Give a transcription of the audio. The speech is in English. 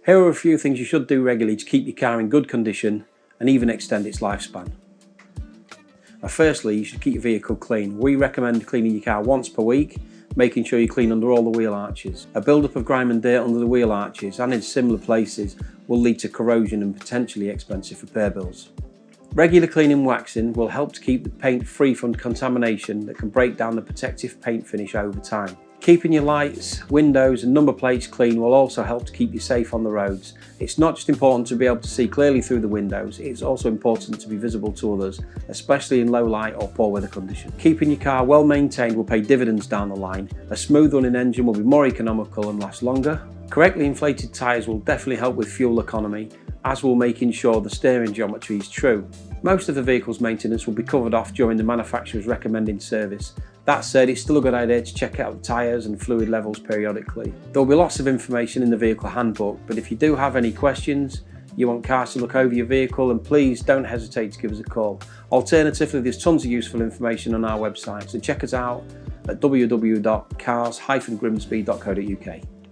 Here are a few things you should do regularly to keep your car in good condition and even extend its lifespan. Firstly, you should keep your vehicle clean. We recommend cleaning your car once per week, making sure you clean under all the wheel arches. A build-up of grime and dirt under the wheel arches and in similar places will lead to corrosion and potentially expensive repair bills. Regular cleaning and waxing will help to keep the paint free from contamination that can break down the protective paint finish over time. Keeping your lights, windows and number plates clean will also help to keep you safe on the roads. It's not just important to be able to see clearly through the windows, it's also important to be visible to others, especially in low light or poor weather conditions. Keeping your car well maintained will pay dividends down the line. A smooth running engine will be more economical and last longer. Correctly inflated tyres will definitely help with fuel economy, as will making sure the steering geometry is true. Most of the vehicle's maintenance will be covered off during the manufacturer's recommended service. That said, it's still a good idea to check out the tyres and fluid levels periodically. There will be lots of information in the vehicle handbook, but if you do have any questions, you want Cars to look over your vehicle, and please don't hesitate to give us a call. Alternatively, there's tons of useful information on our website, so check us out at www.cars-grimsby.co.uk.